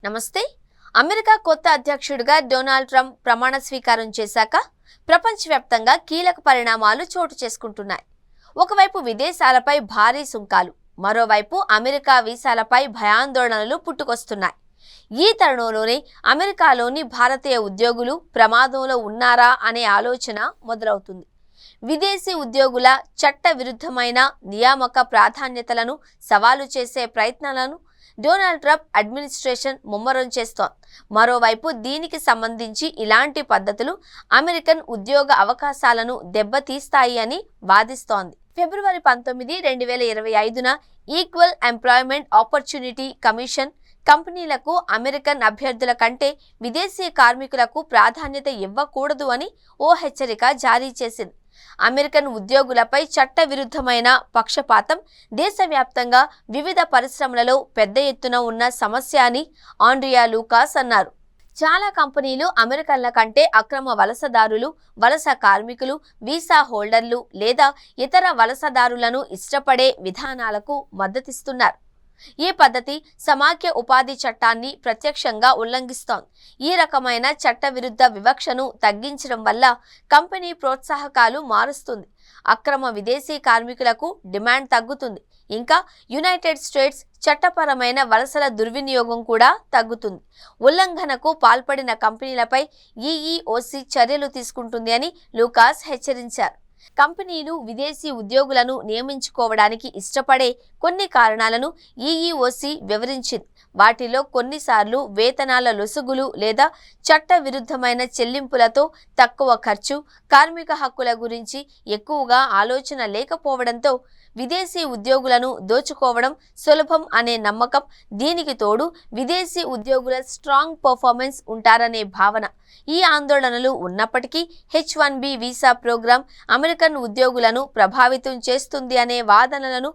నమస్తే. అమెరికా కొత్త అధ్యక్షుడిగా డొనాల్డ్ ట్రంప్ ప్రమాణ స్వీకారం చేశాక ప్రపంచవ్యాప్తంగా కీలక పరిణామాలు చోటు చేసుకుంటున్నాయి. ఒకవైపు విదేశాలపై భారీ సుంకాలు, మరోవైపు అమెరికా వీసాలపై భయాందోళనలు పుట్టుకొస్తున్నాయి. ఈ తరుణంలోనే అమెరికాలోని భారతీయ ఉద్యోగులు ప్రమాదంలో ఉన్నారా అనే ఆలోచన మొదలవుతుంది. విదేశీ ఉద్యోగుల చట్ట విరుద్ధమైన నియామక ప్రాధాన్యతలను సవాలు చేసే ప్రయత్నాలను డొనాల్డ్ ట్రంప్ అడ్మినిస్ట్రేషన్ ముమ్మరం చేస్తోంది. మరోవైపు దీనికి సంబంధించి ఇలాంటి పద్ధతులు అమెరికన్ ఉద్యోగ అవకాశాలను దెబ్బతీస్తాయి అని వాదిస్తోంది. ఫిబ్రవరి 19, 2025న ఈక్వల్ ఎంప్లాయ్మెంట్ ఆపర్చునిటీ కమిషన్ కంపెనీలకు అమెరికన్ అభ్యర్థుల కంటే విదేశీ కార్మికులకు ప్రాధాన్యత ఇవ్వకూడదు అని ఓ హెచ్చరిక జారీ చేసింది. అమెరికన్ ఉద్యోగులపై చట్ట విరుద్ధమైన పక్షపాతం దేశవ్యాప్తంగా వివిధ పరిశ్రమలలో పెద్ద ఎత్తున ఉన్న సమస్య అని ఆండ్రియా లూకాస్ అన్నారు. చాలా కంపెనీలు అమెరికన్ల కంటే అక్రమ వలసదారులు, వలస కార్మికులు, వీసా హోల్డర్లు లేదా ఇతర వలసదారులను ఇష్టపడే విధానాలకు మద్దతిస్తున్నారు. ఈ పద్ధతి సమాఖ్య ఉపాధి చట్టాన్ని ప్రత్యక్షంగా ఉల్లంఘిస్తోంది. ఈ రకమైన చట్టవిరుద్ధ వివక్షను తగ్గించడం వల్ల కంపెనీ ప్రోత్సాహకాలు మారుస్తుంది, అక్రమ విదేశీ కార్మికులకు డిమాండ్ తగ్గుతుంది, ఇంకా యునైటెడ్ స్టేట్స్ చట్టపరమైన వలసల దుర్వినియోగం కూడా తగ్గుతుంది. ఉల్లంఘనకు పాల్పడిన కంపెనీలపై ఈఈఓసీ చర్యలు తీసుకుంటుంది అని లూకాస్ హెచ్చరించారు. కంపెనీలు విదేశీ ఉద్యోగులను నియమించుకోవడానికి ఇష్టపడే కొన్ని కారణాలను ఈఈఓసీ వివరించింది. వాటిలో కొన్నిసార్లు వేతనాల లొసుగులు లేదా చట్ట విరుద్ధమైన చెల్లింపులతో తక్కువ ఖర్చు, కార్మిక హక్కుల గురించి ఎక్కువగా ఆలోచన లేకపోవడంతో విదేశీ ఉద్యోగులను దోచుకోవడం సులభం అనే నమ్మకం, దీనికి తోడు విదేశీ ఉద్యోగుల స్ట్రాంగ్ పర్ఫార్మెన్స్ ఉంటారనే భావన. ఈ ఆందోళనలు ఉన్నప్పటికీ H-1B వీసా ప్రోగ్రాం అమెరికన్ ఉద్యోగులను ప్రభావితం చేస్తుంది అనే వాదనలను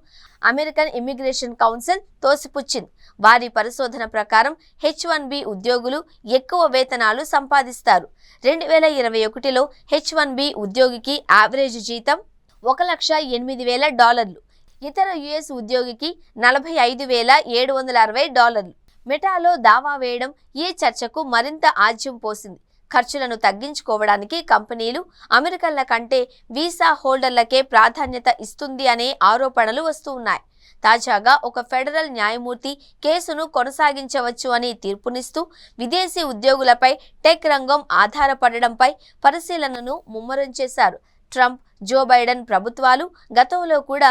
అమెరికన్ ఇమిగ్రేషన్ కౌన్సిల్ తోసిపుచ్చింది. వారి పరిశోధన ప్రకారం H-1B ఉద్యోగులు ఎక్కువ వేతనాలు సంపాదిస్తారు. 2021లో H-1B ఉద్యోగికి యావరేజ్ జీతం $1,08,000, ఇతర US ఉద్యోగికి $45,760. మెటాలో దావా వేయడం ఈ చర్చకు మరింత ఆజ్యం పోసింది. ఖర్చులను తగ్గించుకోవడానికి కంపెనీలు అమెరికన్ల కంటే వీసా హోల్డర్లకే ప్రాధాన్యత ఇస్తుంది అనే ఆరోపణలు వస్తూ ఉన్నాయి. తాజాగా ఒక ఫెడరల్ న్యాయమూర్తి కేసును కొనసాగించవచ్చు అని తీర్పునిస్తూ విదేశీ ఉద్యోగులపై టెక్ రంగం ఆధారపడడంపై పరిశీలనను ముమ్మరం చేశారు. ట్రంప్, జో బైడెన్ ప్రభుత్వాలు గతంలో కూడా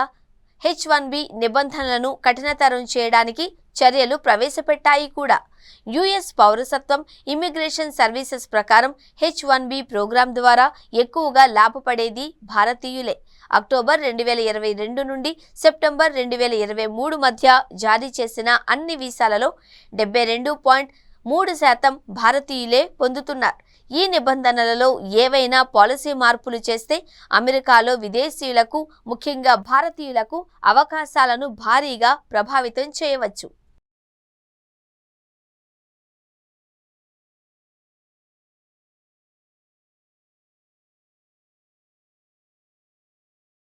H-1B నిబంధనలను కఠినతరం చేయడానికి చర్యలు ప్రవేశపెట్టాయి కూడా. US పౌరసత్వం ఇమిగ్రేషన్ సర్వీసెస్ ప్రకారం H-1B ప్రోగ్రాం ద్వారా ఎక్కువగా లాభపడేది భారతీయులే. అక్టోబర్ 2022 నుండి సెప్టెంబర్ 2023 మధ్య జారీ చేసిన అన్ని వీసాలలో 72.3% భారతీయులే పొందుతున్నారు. ఈ నిబంధనలలో ఏవైనా పాలసీ మార్పులు చేస్తే అమెరికాలో విదేశీయులకు, ముఖ్యంగా భారతీయులకు అవకాశాలను భారీగా ప్రభావితం చేయవచ్చు.